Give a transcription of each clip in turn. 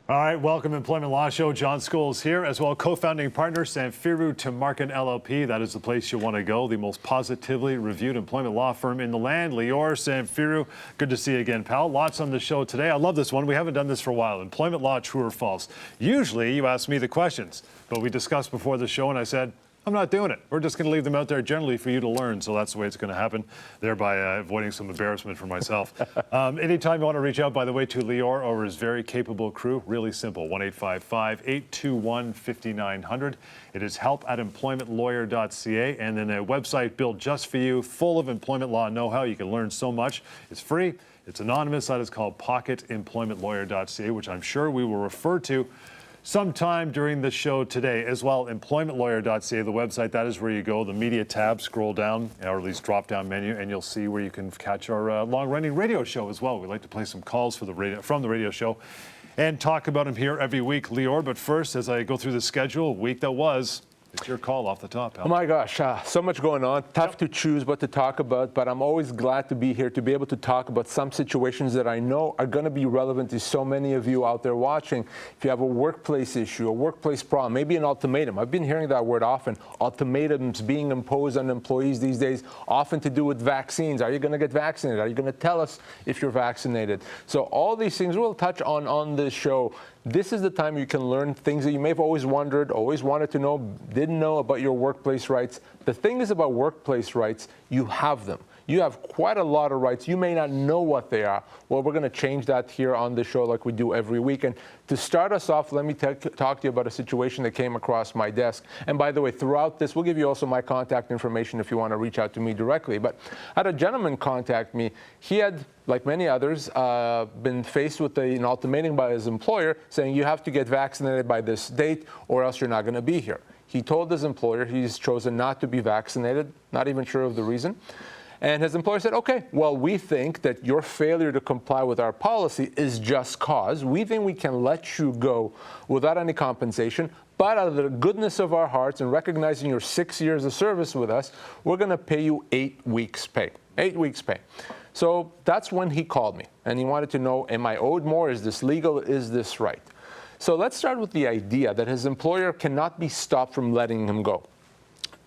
All right, welcome Employment Law Show. John Scholes here, as well co-founding partner Samfiru Tumarkin LLP. That is the place you want to go, the most positively reviewed employment law firm in the land. Lior Samfiru, good to see you again, pal. Lots on the show today. I love this one. We haven't done this for a while. Employment law, true or false? Usually you ask me the questions, but we discussed before the show and I said, I'm not doing it. We're just going to leave them out there generally for you to learn. So that's the way it's going to happen, thereby avoiding some embarrassment for myself. Anytime you want to reach out, by the way, to Lior or his very capable crew, really simple, 1-855-821-5900. It is help@employmentlawyer.ca, and then a website built just for you, full of employment law know-how. You can learn so much. It's free. It's anonymous. That is called pocketemploymentlawyer.ca, which I'm sure we will refer to sometime during the show today as well. Employmentlawyer.ca, the website, that is where you go. The media tab, scroll down, or at least drop down menu, and you'll see where you can catch our long-running radio show as well. We like to play some calls for from the radio show and talk about them here every week. Lior, but first, as I go through the schedule, week that was, it's your call off the top, pal. Oh my gosh, so much going on. Tough to choose what to talk about, but I'm always glad to be here to be able to talk about some situations that I know are going to be relevant to so many of you out there watching. If you have a workplace issue, a workplace problem, maybe an ultimatum. I've been hearing that word often. Ultimatums being imposed on employees these days, often to do with vaccines. Are you going to get vaccinated? Are you going to tell us if you're vaccinated? So all these things we'll touch on this show. This is the time you can learn things that you may have always wondered, always wanted to know, didn't know about your workplace rights. The thing is about workplace rights, you have them. You have quite a lot of rights. You may not know what they are. Well, we're going to change that here on the show like we do every week. And to start us off, let me talk to you about a situation that came across my desk. And by the way, throughout this, we'll give you also my contact information if you want to reach out to me directly. But I had a gentleman contact me. He had, like many others, been faced with an ultimatum by his employer saying you have to get vaccinated by this date or else you're not going to be here. He told his employer he's chosen not to be vaccinated, not even sure of the reason. And his employer said, okay, well, we think that your failure to comply with our policy is just cause. We think we can let you go without any compensation, but out of the goodness of our hearts and recognizing your 6 years of service with us, we're going to pay you 8 weeks' pay. 8 weeks' pay. So that's when he called me, and he wanted to know, am I owed more? Is this legal? Is this right? So let's start with the idea that his employer cannot be stopped from letting him go.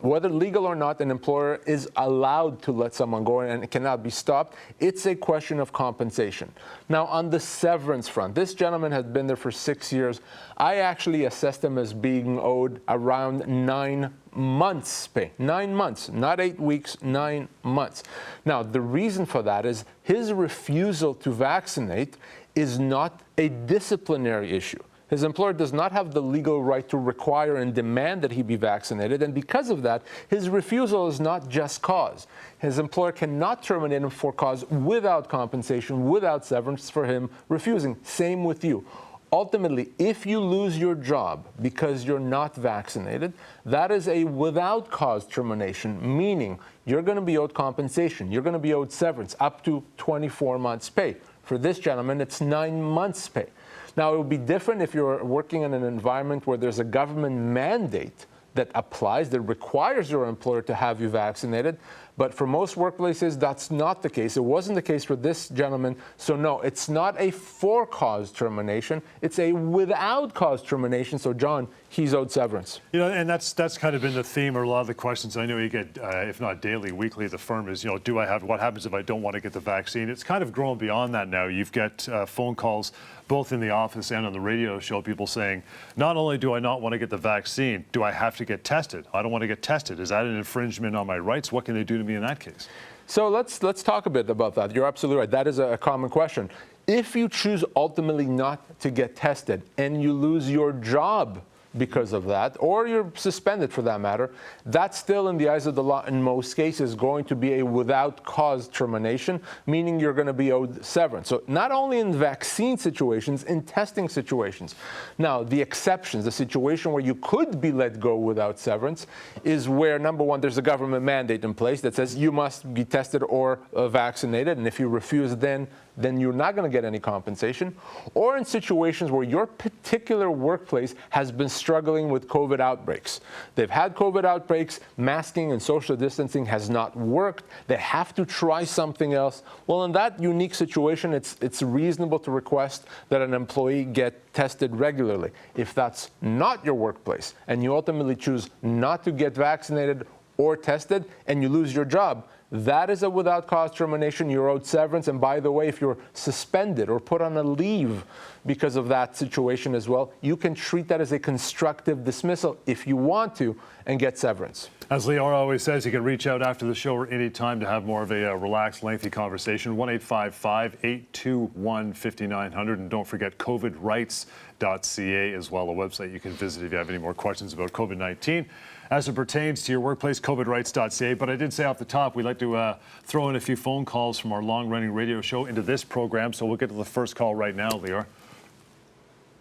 Whether legal or not, an employer is allowed to let someone go and it cannot be stopped. It's a question of compensation. Now, on the severance front, this gentleman had been there for 6 years. I actually assessed him as being owed around 9 months pay. 9 months, not 8 weeks, 9 months. Now, the reason for that is his refusal to vaccinate is not a disciplinary issue. His employer does not have the legal right to require and demand that he be vaccinated, and because of that, his refusal is not just cause. His employer cannot terminate him for cause without compensation, without severance for him refusing. Same with you. Ultimately, if you lose your job because you're not vaccinated, that is a without cause termination, meaning you're going to be owed compensation. You're going to be owed severance up to 24 months' pay. For this gentleman, it's 9 months' pay. Now, it would be different if you're working in an environment where there's a government mandate that applies, that requires your employer to have you vaccinated. But for most workplaces, that's not the case. It wasn't the case for this gentleman. So no, it's not a for-cause termination. It's a without-cause termination. So John, he's owed severance. You know, and that's kind of been the theme, or a lot of the questions I know you get, if not daily, weekly at the firm is, you know, what happens if I don't want to get the vaccine? It's kind of grown beyond that now. You've got phone calls both in the office and on the radio show, people saying, not only do I not want to get the vaccine, do I have to get tested? I don't want to get tested. Is that an infringement on my rights? What can they do to me in that case? So let's talk a bit about that. You're absolutely right. That is a common question. If you choose ultimately not to get tested and you lose your job because of that, or you're suspended for that matter, that's still in the eyes of the law in most cases going to be a without cause termination, meaning you're going to be owed severance. So not only in vaccine situations, in testing situations. Now, the exceptions, the situation where you could be let go without severance is where, number one, there's a government mandate in place that says you must be tested or vaccinated, and if you refuse, then then you're not going to get any compensation, or in situations where your particular workplace has been struggling with COVID outbreaks. They've had COVID outbreaks, masking and social distancing has not worked, they have to try something else. Well, in that unique situation, it's reasonable to request that an employee get tested regularly. If that's not your workplace and you ultimately choose not to get vaccinated or tested and you lose your job, that is a without cause termination. You're owed severance. And by the way, if you're suspended or put on a leave because of that situation as well, you can treat that as a constructive dismissal if you want to and get severance. As Lior always says, you can reach out after the show or any time to have more of a relaxed, lengthy conversation. 1-855-821-5900. And don't forget covidrights.ca as well, a website you can visit if you have any more questions about COVID-19 as it pertains to your workplace, covidrights.ca. But I did say off the top, we'd like to throw in a few phone calls from our long-running radio show into this program. So we'll get to the first call right now, Lior.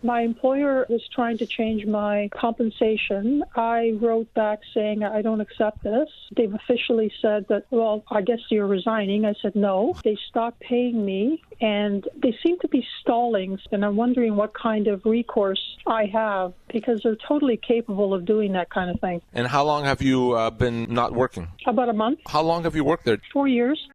My employer was trying to change my compensation. I wrote back saying I don't accept this. They've officially said that, well, I guess you're resigning. I said no. They stopped paying me, and they seem to be stalling. And I'm wondering what kind of recourse I have, because they're totally capable of doing that kind of thing. And how long have you been not working? About a month. How long have you worked there? 4 years.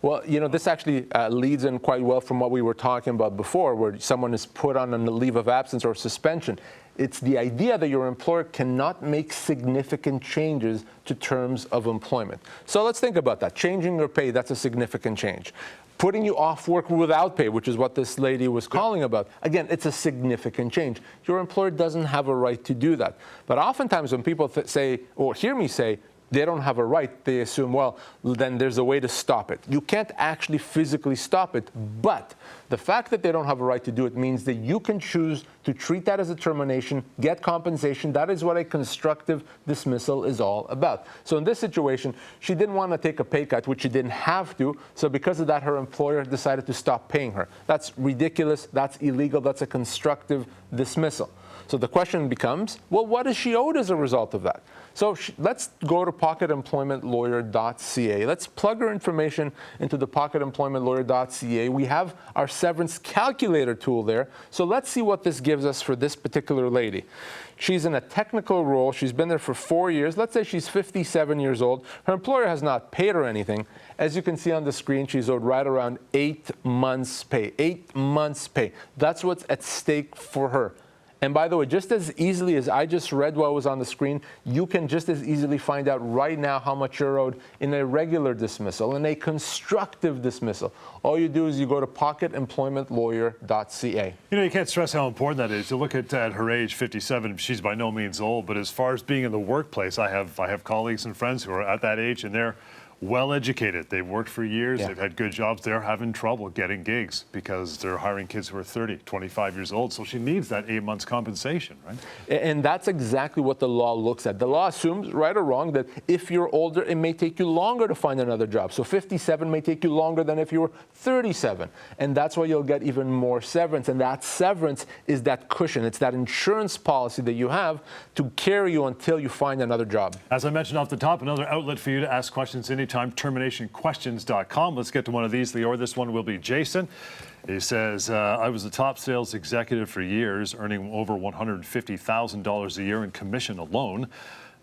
Well, you know, this actually leads in quite well from what we were talking about before, where someone is put on a leave of absence or suspension. It's the idea that your employer cannot make significant changes to terms of employment. So let's think about that. Changing your pay, that's a significant change. Putting you off work without pay, which is what this lady was calling about, again, it's a significant change. Your employer doesn't have a right to do that. But oftentimes when people say, or hear me say, they don't have a right, they assume, well, then there's a way to stop it. You can't actually physically stop it, but the fact that they don't have a right to do it means that you can choose to treat that as a termination, get compensation. That is what a constructive dismissal is all about. So in this situation, she didn't want to take a pay cut, which she didn't have to, so because of that, her employer decided to stop paying her. That's ridiculous, that's illegal, that's a constructive dismissal. So the question becomes, well, what is she owed as a result of that? So let's go to pocketemploymentlawyer.ca. Let's plug her information into the pocketemploymentlawyer.ca. We have our severance calculator tool there. So let's see what this gives us for this particular lady. She's in a technical role. She's been there for 4 years. Let's say she's 57 years old. Her employer has not paid her anything. As you can see on the screen, she's owed right around 8 months' pay. 8 months' pay. That's what's at stake for her. And by the way, just as easily as I just read what was on the screen, you can just as easily find out right now how much you're owed in a regular dismissal, in a constructive dismissal. All you do is you go to pocketemploymentlawyer.ca. You know, you can't stress how important that is. You look at her age, 57, she's by no means old, but as far as being in the workplace, I have colleagues and friends who are at that age, and they're well educated. They've worked for years. Yeah. They've had good jobs. They're having trouble getting gigs because they're hiring kids who are 30, 25 years old. So she needs that 8 months compensation, right? And that's exactly what the law looks at. The law assumes, right or wrong, that if you're older, it may take you longer to find another job. So 57 may take you longer than if you were 37. And that's why you'll get even more severance. And that severance is that cushion. It's that insurance policy that you have to carry you until you find another job. As I mentioned off the top, another outlet for you to ask questions anytime, terminationquestions.com. Let's get to one of these, Lior. This one will be Jason. He says, I was a top sales executive for years, earning over $150,000 a year in commission alone.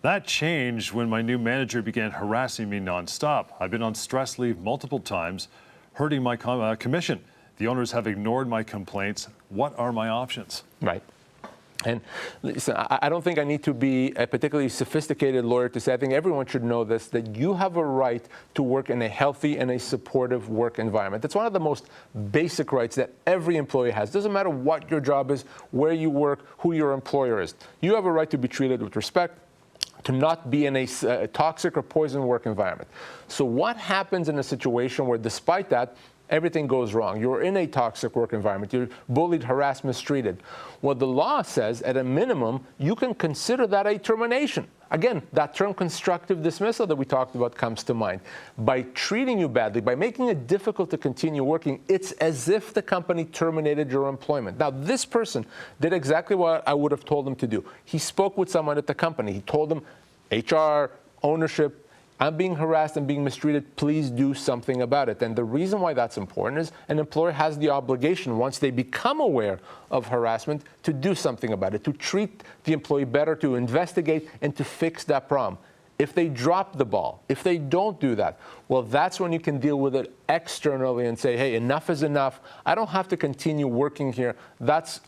That changed when my new manager began harassing me nonstop. I've been on stress leave multiple times, hurting my commission. The owners have ignored my complaints. What are my options? Right. And listen, I don't think I need to be a particularly sophisticated lawyer to say, I think everyone should know this, that you have a right to work in a healthy and a supportive work environment. That's one of the most basic rights that every employee has. Doesn't matter what your job is, where you work, who your employer is. You have a right to be treated with respect, to not be in a toxic or poison work environment. So what happens in a situation where, despite that, everything goes wrong? You're in a toxic work environment. You're bullied, harassed, mistreated. Well, the law says, at a minimum, you can consider that a termination. Again, that term constructive dismissal that we talked about comes to mind. By treating you badly, by making it difficult to continue working, it's as if the company terminated your employment. Now, this person did exactly what I would have told him to do. He spoke with someone at the company. He told them, HR, ownership, I'm being harassed and being mistreated, please do something about it. And the reason why that's important is an employer has the obligation, once they become aware of harassment, to do something about it, to treat the employee better, to investigate, and to fix that problem. If they drop the ball, if they don't do that, well, that's when you can deal with it externally and say, hey, enough is enough. I don't have to continue working here. That's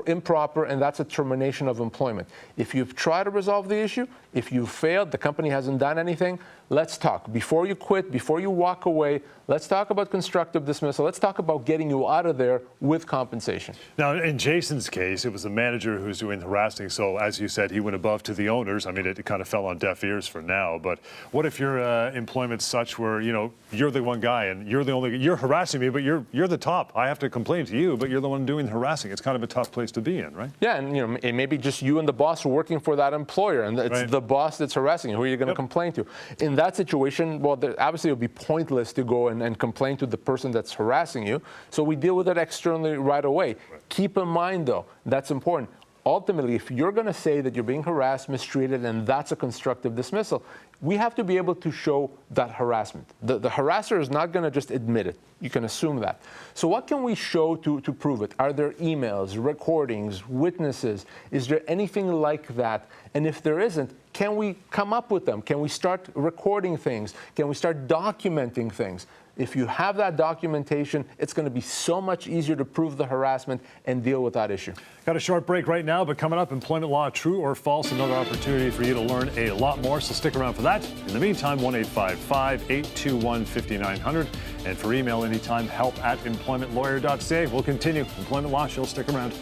improper, and that's a termination of employment. If you've tried to resolve the issue, if you've failed, the company hasn't done anything, let's talk. Before you quit, before you walk away, let's talk about constructive dismissal. Let's talk about getting you out of there with compensation. Now, in Jason's case, it was the manager who was doing the harassing. So, as you said, he went above to the owners. I mean, it kind of fell on deaf ears for now. But what if your employment's such where, you know, you're the one guy and you're harassing me, but you're the top. I have to complain to you, but you're the one doing the harassing. It's kind of a tough place to be in, right? Yeah, and you know, it may be just you and the boss are working for that employer, and it's Right. the boss that's harassing you. Who are you going to complain to? In that situation, well, obviously it would be pointless to go and complain to the person that's harassing you. So we deal with it externally right away. Keep in mind, though, that's important. Ultimately, if you're going to say that you're being harassed, mistreated, and that's a constructive dismissal, we have to be able to show that harassment. The harasser is not going to just admit it. You can assume that. So what can we show to prove it? Are there emails, recordings, witnesses? Is there anything like that? And if there isn't, can we come up with them? Can we start recording things? Can we start documenting things? If you have that documentation, it's going to be so much easier to prove the harassment and deal with that issue. Got a short break right now, but coming up, employment law, true or false, another opportunity for you to learn a lot more. So stick around for that. In the meantime, 1-855-821-5900. And for email anytime, help@employmentlawyer.ca. We'll continue. Employment law, she'll stick around.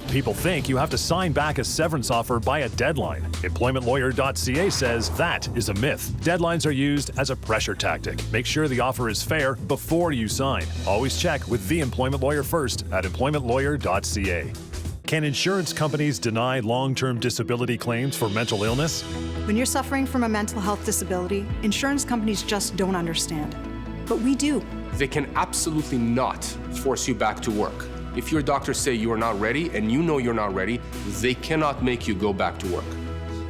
People think you have to sign back a severance offer by a deadline. EmploymentLawyer.ca says that is a myth. Deadlines are used as a pressure tactic. Make sure the offer is fair before you sign. Always check with the employment lawyer first at EmploymentLawyer.ca. Can insurance companies deny long-term disability claims for mental illness? When you're suffering from a mental health disability, insurance companies just don't understand. But we do. They can absolutely not force you back to work. If your doctors say you are not ready and you know you're not ready, they cannot make you go back to work.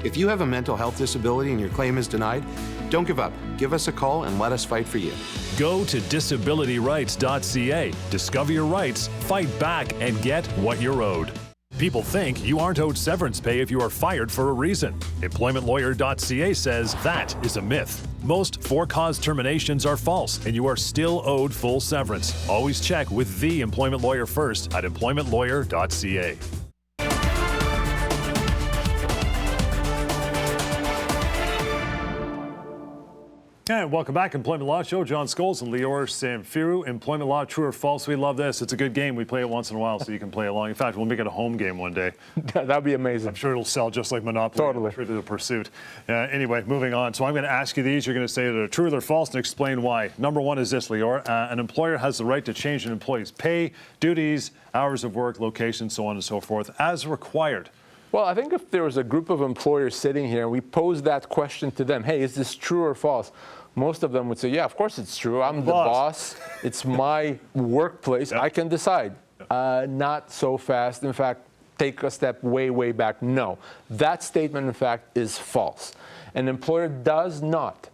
If you have a mental health disability and your claim is denied, don't give up. Give us a call and let us fight for you. Go to disabilityrights.ca. Discover your rights, fight back, and get what you're owed. People think you aren't owed severance pay if you are fired for a reason. EmploymentLawyer.ca says that is a myth. Most for-cause terminations are false, and you are still owed full severance. Always check with the employment lawyer first at EmploymentLawyer.ca. And welcome back, Employment Law Show. John Scholes and Lior Samfiru. Employment Law, true or false? We love this. It's a good game. We play it once in a while, so you can play along. In fact, we'll make it a home game one day. That'd be amazing. I'm sure it'll sell just like Monopoly. Totally. Trivial Pursuit. Anyway, moving on. So I'm going to ask you these. You're going to say they're true or they're false and explain why. Number one is this, Lior. An employer has the right to change an employee's pay, duties, hours of work, location, so on and so forth, as required. Well, I think if there was a group of employers sitting here and we posed that question to them, hey, is this true or false? Most of them would say, yeah, of course it's true. I'm the boss. It's my workplace. I can decide. Not so fast. In fact, take a step way, way back. No. That statement, in fact, is false. An employer does not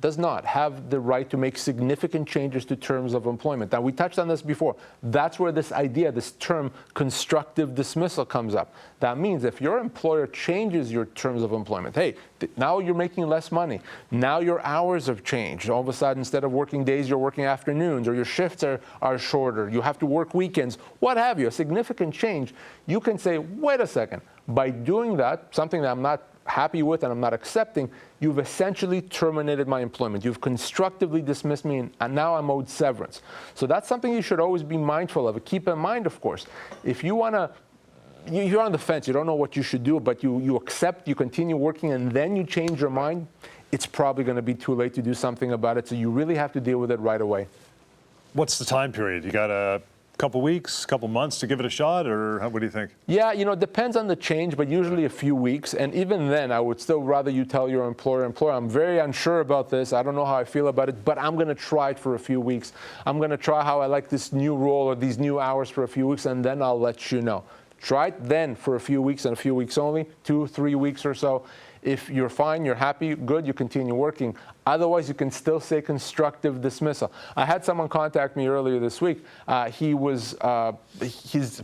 have the right to make significant changes to terms of employment. Now, we touched on this before. That's where this idea, this term, constructive dismissal comes up. That means if your employer changes your terms of employment, hey, now you're making less money. Now your hours have changed. All of a sudden, instead of working days, you're working afternoons, or your shifts are shorter. You have to work weekends, what have you, a significant change. You can say, wait a second, by doing that, something that I'm not happy with and I'm not accepting, you've essentially terminated my employment. You've constructively dismissed me, and now I'm owed severance. So that's something you should always be mindful of. Keep in mind, of course, if you want to, you're on the fence, you don't know what you should do, but you accept, you continue working, and then you change your mind, it's probably going to be too late to do something about it. So you really have to deal with it right away. What's the time period? You got a couple weeks, couple months to give it a shot, or what do you think? Yeah, you know, it depends on the change, but usually a few weeks. And even then, I would still rather you tell your employer, I'm very unsure about this. I don't know how I feel about it, but I'm going to try it for a few weeks. I'm going to try how I like this new role or these new hours for a few weeks, and then I'll let you know. Try it then for a few weeks and a few weeks only, 2-3 weeks or so. If you're fine, you're happy, good, you continue working. Otherwise, you can still say constructive dismissal. I had someone contact me earlier this week. His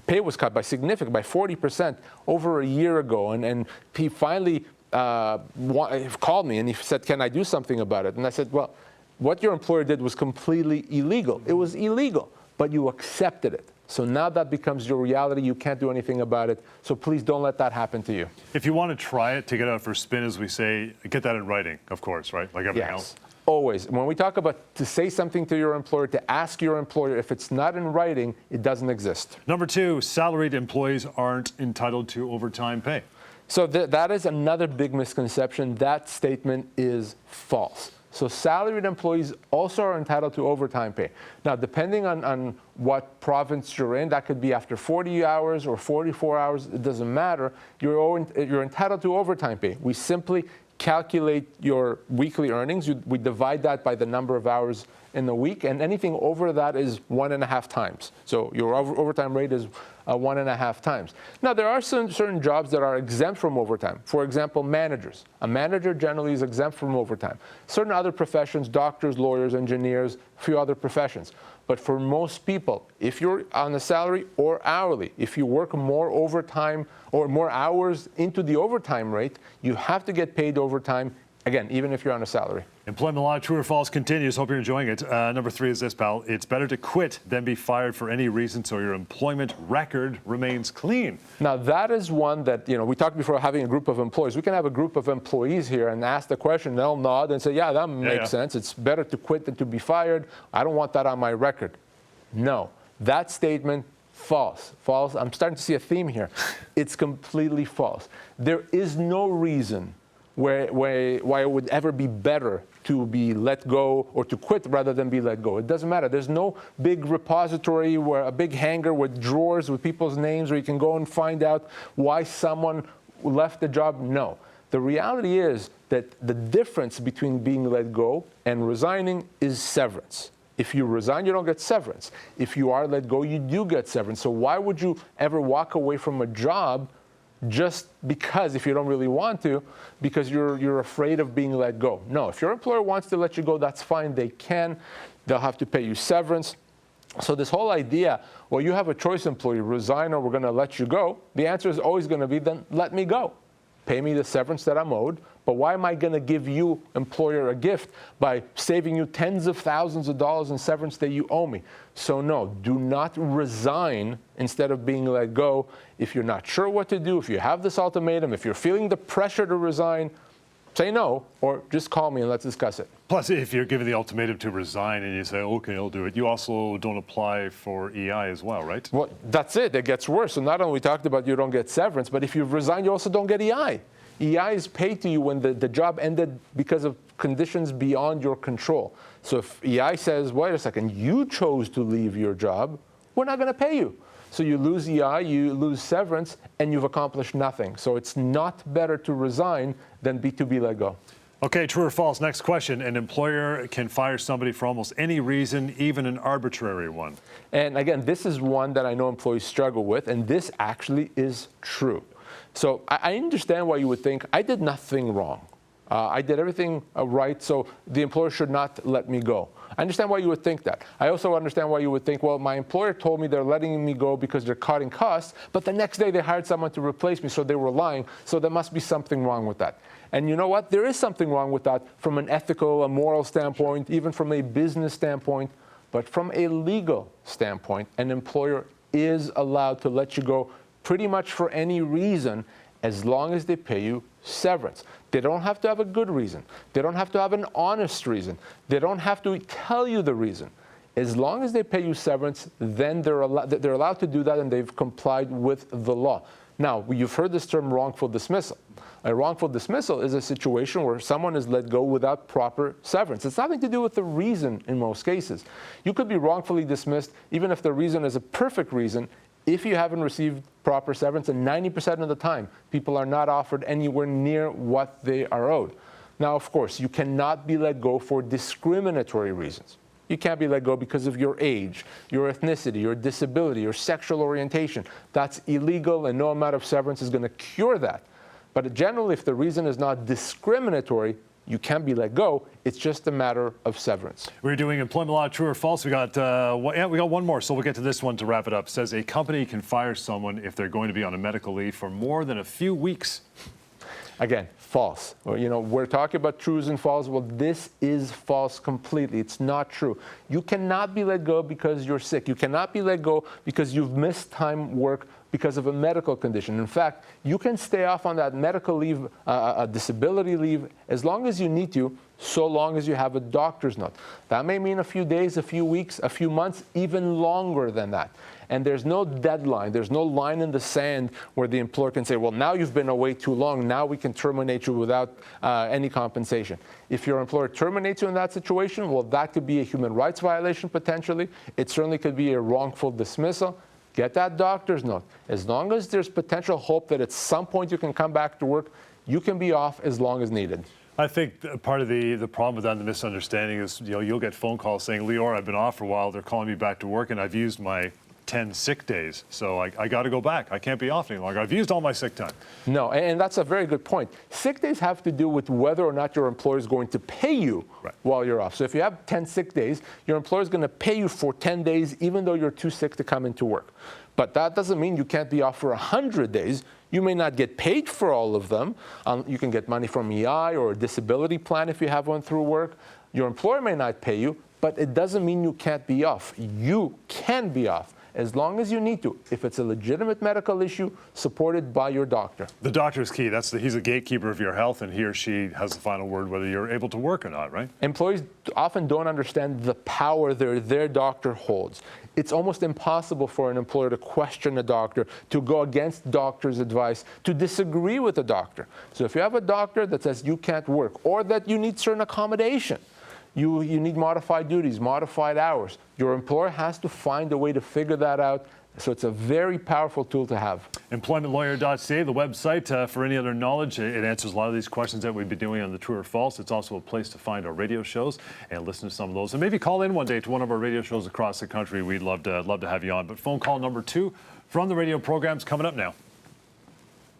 pay was cut by 40% over a year ago, and he finally called me and he said, "Can I do something about it?" And I said, "Well, what your employer did was completely illegal. It was illegal, but you accepted it. So now that becomes your reality. You can't do anything about it. So please don't let that happen to you." If you want to try it, take it out for a spin, as we say, get that in writing, of course, right? Like everything else. Always. When we talk about to say something to your employer, to ask your employer, if it's not in writing, it doesn't exist. Number 2, salaried employees aren't entitled to overtime pay. So that is another big misconception. That statement is false. So salaried employees also are entitled to overtime pay. Now, depending on what province you're in, that could be after 40 hours or 44 hours, it doesn't matter. You're entitled to overtime pay. We simply calculate your weekly earnings. We divide that by the number of hours in the week, and anything over that is 1.5 times. So your overtime rate is 1.5 times. Now, there are certain jobs that are exempt from overtime. For example, managers. A manager generally is exempt from overtime. Certain other professions, doctors, lawyers, engineers, a few other professions. But for most people, if you're on a salary or hourly, if you work more overtime or more hours into the overtime rate, you have to get paid overtime, again, even if you're on a salary. Employment law, true or false, continues. Hope you're enjoying it. Number 3 is this, pal. It's better to quit than be fired for any reason, so your employment record remains clean. Now, that is one that, we talked before having a group of employees. We can have a group of employees here and ask the question. They'll nod and say, yeah, that makes sense. It's better to quit than to be fired. I don't want that on my record. No, that statement, false. False. I'm starting to see a theme here. It's completely false. There is no reason why it would ever be better to be let go or to quit rather than be let go. It doesn't matter. There's no big repository where a big hanger with drawers with people's names where you can go and find out why someone left the job. No. The reality is that the difference between being let go and resigning is severance. If you resign, you don't get severance. If you are let go, you do get severance. So why would you ever walk away from a job just because, if you don't really want to, because you're afraid of being let go? No, if your employer wants to let you go, that's fine. They can. They'll have to pay you severance. So this whole idea, well, you have a choice, employee, resign or we're going to let you go. The answer is always going to be, then let me go. Pay me the severance that I'm owed. But why am I going to give you, employer, a gift by saving you tens of thousands of dollars in severance that you owe me? So no, do not resign instead of being let go. If you're not sure what to do, if you have this ultimatum, if you're feeling the pressure to resign, say no, or just call me and let's discuss it. Plus, if you're given the ultimatum to resign and you say, okay, I'll do it, you also don't apply for EI as well, right? Well, that's it. It gets worse. So not only we talked about you don't get severance, but if you've resigned, you also don't get EI. EI is paid to you when the job ended because of conditions beyond your control. So if EI says, wait a second, you chose to leave your job, we're not going to pay you. So you lose EI, you lose severance, and you've accomplished nothing. So it's not better to resign than to be let go. Okay, true or false? Next question. An employer can fire somebody for almost any reason, even an arbitrary one. And again, this is one that I know employees struggle with, and this actually is true. So I understand why you would think, I did nothing wrong. I did everything right, so the employer should not let me go. I understand why you would think that. I also understand why you would think, well, my employer told me they're letting me go because they're cutting costs, but the next day they hired someone to replace me, so they were lying, so there must be something wrong with that. And you know what? There is something wrong with that from an ethical, a moral standpoint, even from a business standpoint, but from a legal standpoint, an employer is allowed to let you go pretty much for any reason as long as they pay you severance. They don't have to have a good reason. They don't have to have an honest reason. They don't have to tell you the reason. As long as they pay you severance, then they're allowed to do that, and they've complied with the law. Now, you've heard this term wrongful dismissal. A wrongful dismissal is a situation where someone is let go without proper severance. It's nothing to do with the reason in most cases. You could be wrongfully dismissed even if the reason is a perfect reason, if you haven't received proper severance, and 90% of the time, people are not offered anywhere near what they are owed. Now, of course, you cannot be let go for discriminatory reasons. You can't be let go because of your age, your ethnicity, your disability, your sexual orientation. That's illegal, and no amount of severance is going to cure that. But generally, if the reason is not discriminatory, you can be let go. It's just a matter of severance. We're doing employment law, true or false. We got one more, so we'll get to this one to wrap it up. It says a company can fire someone if they're going to be on a medical leave for more than a few weeks. Again, false. Well, we're talking about trues and false. Well, this is false completely. It's not true. You cannot be let go because you're sick. You cannot be let go because you've missed time work because of a medical condition. In fact, you can stay off on that medical leave, a disability leave, as long as you need to, so long as you have a doctor's note. That may mean a few days, a few weeks, a few months, even longer than that. And there's no deadline. There's no line in the sand where the employer can say, well, now you've been away too long. Now we can terminate you without any compensation. If your employer terminates you in that situation, well, that could be a human rights violation potentially. It certainly could be a wrongful dismissal. Get that doctor's note. As long as there's potential hope that at some point you can come back to work, you can be off as long as needed. I think part of the problem with that, the misunderstanding is, you'll get phone calls saying, Lior, I've been off for a while. They're calling me back to work, and I've used my 10 sick days. So I got to go back. I can't be off any longer. I've used all my sick time. No, and that's a very good point. Sick days have to do with whether or not your employer is going to pay you while you're off. So if you have 10 sick days, your employer is going to pay you for 10 days, even though you're too sick to come into work. But that doesn't mean you can't be off for 100 days. You may not get paid for all of them. You can get money from EI or a disability plan if you have one through work. Your employer may not pay you, but it doesn't mean you can't be off. You can be off as long as you need to, if it's a legitimate medical issue supported by your doctor. The doctor is key. He's a gatekeeper of your health, and he or she has the final word whether you're able to work or not, right? Employees often don't understand the power their doctor holds. It's almost impossible for an employer to question a doctor, to go against doctor's advice, to disagree with a doctor. So if you have a doctor that says you can't work or that you need certain accommodation, you need modified duties, modified hours, your employer has to find a way to figure that out. So it's a very powerful tool to have. EmploymentLawyer.ca, the website for any other knowledge. It answers a lot of these questions that we've been doing on the True or False. It's also a place to find our radio shows and listen to some of those. And maybe call in one day to one of our radio shows across the country. We'd love to have you on. But phone call number 2 from the radio program's coming up now.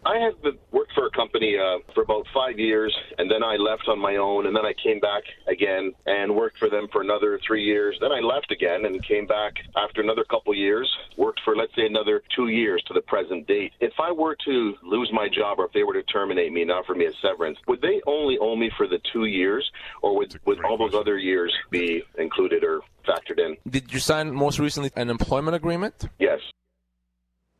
I have worked for a company for about 5 years, and then I left on my own, and then I came back again and worked for them for another 3 years. Then I left again and came back after another couple years, worked for, let's say, another 2 years to the present date. If I were to lose my job or if they were to terminate me and offer me a severance, would they only owe me for the 2 years, or would all those other years be included or factored in? Did you sign most recently an employment agreement? Yes.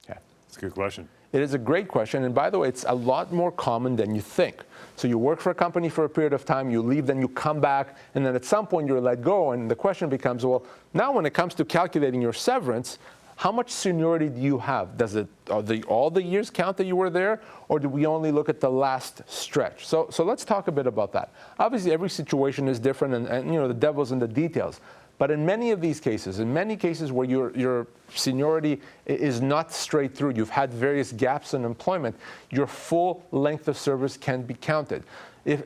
Yeah, that's a good question. It is a great question, and by the way, it's a lot more common than you think. So you work for a company for a period of time, you leave, then you come back, and then at some point you're let go, and the question becomes, well, now when it comes to calculating your severance, how much seniority do you have? Does it all the years count that you were there, or do we only look at the last stretch? So let's talk a bit about that. Obviously, every situation is different, and the devil's in the details. But in many of these cases, where your seniority is not straight through, you've had various gaps in employment, your full length of service can be counted.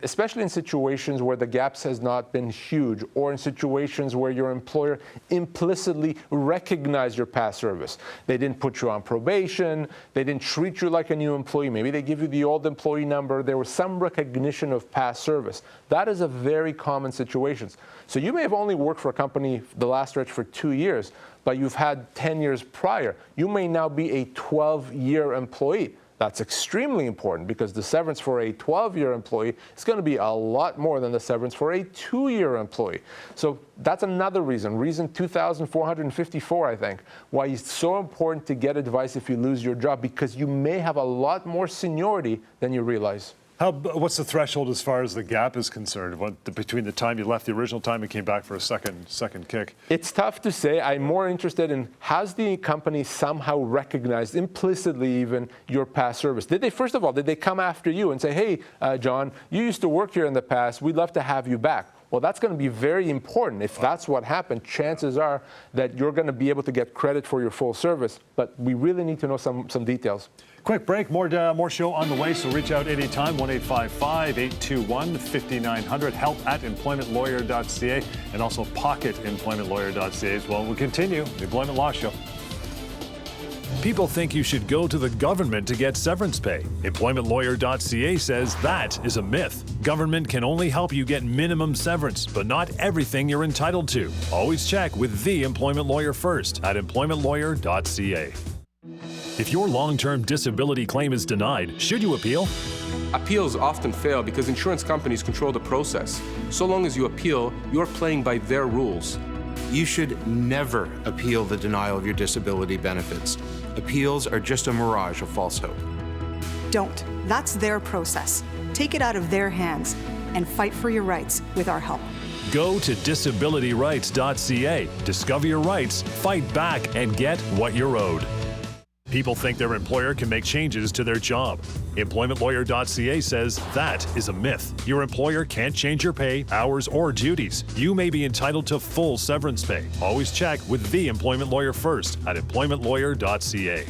Especially in situations where the gaps has not been huge, or in situations where your employer implicitly recognized your past service. They didn't put you on probation, they didn't treat you like a new employee, maybe they give you the old employee number, there was some recognition of past service. That is a very common situation. So you may have only worked for a company the last stretch for 2 years, but you've had 10 years prior. You may now be a 12-year employee. That's extremely important because the severance for a 12-year employee is going to be a lot more than the severance for a 2-year employee. So that's another reason 2,454, I think, why it's so important to get advice if you lose your job, because you may have a lot more seniority than you realize. What's the threshold as far as the gap is concerned, between the time you left the original time and came back for a second kick? It's tough to say. I'm more interested in, has the company somehow recognized, implicitly even, your past service? Did they come after you and say, hey, John, you used to work here in the past. We'd love to have you back. Well, that's going to be very important. If that's what happened, chances are that you're going to be able to get credit for your full service. But we really need to know some details. Quick break, more show on the way, so reach out anytime, 1-855-821-5900, help@employmentlawyer.ca, and also pocketemploymentlawyer.ca as well. We'll continue the Employment Law Show. People think you should go to the government to get severance pay. EmploymentLawyer.ca says that is a myth. Government can only help you get minimum severance, but not everything you're entitled to. Always check with the employment lawyer first at EmploymentLawyer.ca. If your long-term disability claim is denied, should you appeal? Appeals often fail because insurance companies control the process. So long as you appeal, you're playing by their rules. You should never appeal the denial of your disability benefits. Appeals are just a mirage of false hope. Don't. That's their process. Take it out of their hands and fight for your rights with our help. Go to disabilityrights.ca. Discover your rights, fight back, and get what you're owed. People think their employer can make changes to their job. EmploymentLawyer.ca says that is a myth. Your employer can't change your pay, hours, or duties. You may be entitled to full severance pay. Always check with the employment lawyer first at EmploymentLawyer.ca.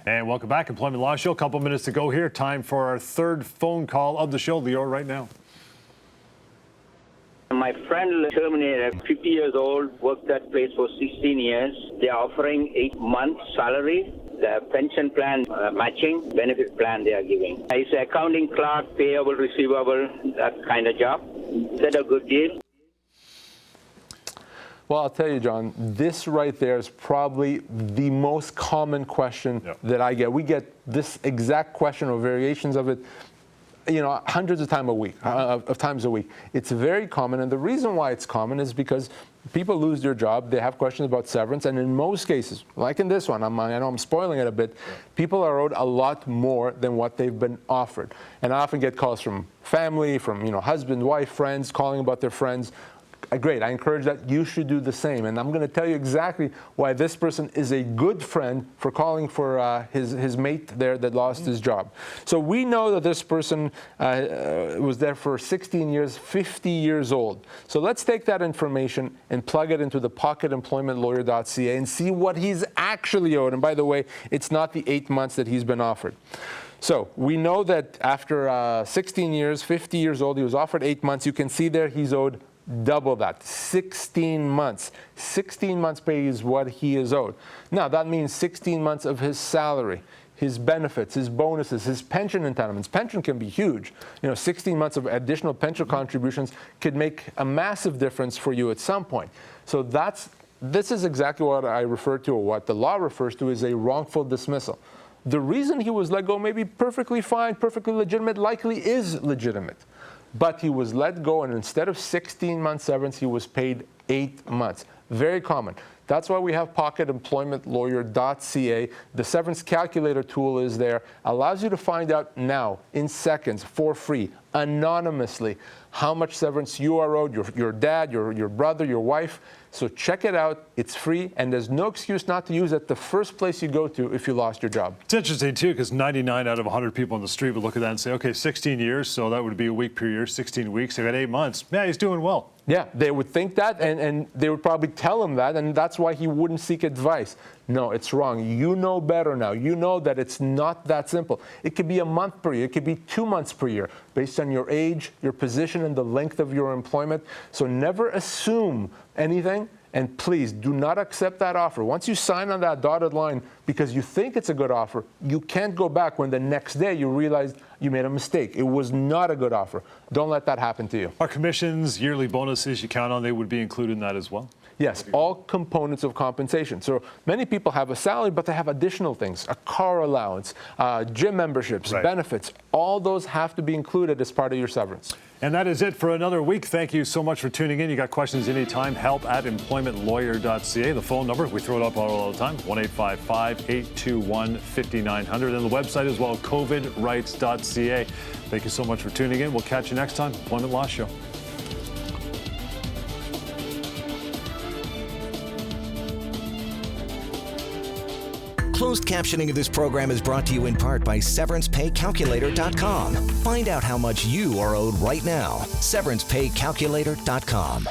And welcome back, Employment Law Show. A couple minutes to go here. Time for our third phone call of the show. Leo, right now. My friend terminated, 50 years old, worked that place for 16 years. They're offering 8 months salary. The pension plan matching, benefit plan they are giving. It's an accounting clerk, payable, receivable, that kind of job. Is that a good deal? Well, I'll tell you, John, this right there is probably the most common question that I get. We get this exact question or variations of it, hundreds of times a week. It's very common, and the reason why it's common is because people lose their job, they have questions about severance, and in most cases, like in this one, I know I'm spoiling it a bit, people are owed a lot more than what they've been offered. And I often get calls from family, from husband, wife, friends, calling about their friends. Great, I encourage that you should do the same. And I'm going to tell you exactly why this person is a good friend for calling for his mate there that lost his job. So we know that this person was there for 16 years, 50 years old. So let's take that information and plug it into the pocketemploymentlawyer.ca and see what he's actually owed. And by the way, it's not the 8 months that he's been offered. So we know that after 16 years, 50 years old, he was offered 8 months. You can see there he's owed double that, 16 months. 16 months pay is what he is owed. Now, that means 16 months of his salary, his benefits, his bonuses, his pension entitlements. Pension can be huge. 16 months of additional pension contributions could make a massive difference for you at some point. So this is exactly what I refer to, or what the law refers to as a wrongful dismissal. The reason he was let go may be perfectly fine, perfectly legitimate, likely is legitimate. But he was let go, and instead of 16 months severance, he was paid 8 months. Very common. That's why we have pocketemploymentlawyer.ca. The severance calculator tool is there. Allows you to find out now, in seconds, for free, anonymously, how much severance you are owed, your dad, your brother, your wife. So check it out. It's free, and there's no excuse not to use it the first place you go to if you lost your job. It's interesting, too, because 99 out of 100 people on the street would look at that and say, okay, 16 years, so that would be a week per year, 16 weeks. I got 8 months. Yeah, he's doing well. Yeah, they would think that, and they would probably tell him that, and that's why he wouldn't seek advice. No, it's wrong. You know better now. You know that it's not that simple. It could be a month per year. It could be 2 months per year, based on your age, your position, and the length of your employment. So never assume anything, and please do not accept that offer. Once you sign on that dotted line because you think it's a good offer, you can't go back when the next day you realize you made a mistake. It was not a good offer. Don't let that happen to you. Are commissions, yearly bonuses you count on, they would be included in that as well? Yes, all components of compensation. So many people have a salary, but they have additional things, a car allowance, gym memberships, benefits. All those have to be included as part of your severance. And that is it for another week. Thank you so much for tuning in. You got questions anytime, help@employmentlawyer.ca. The phone number, we throw it up all the time, 1-855-821-5900. And the website as well, covidrights.ca. Thank you so much for tuning in. We'll catch you next time. Employment Law Show. Closed captioning of this program is brought to you in part by SeverancePayCalculator.com. Find out how much you are owed right now. SeverancePayCalculator.com.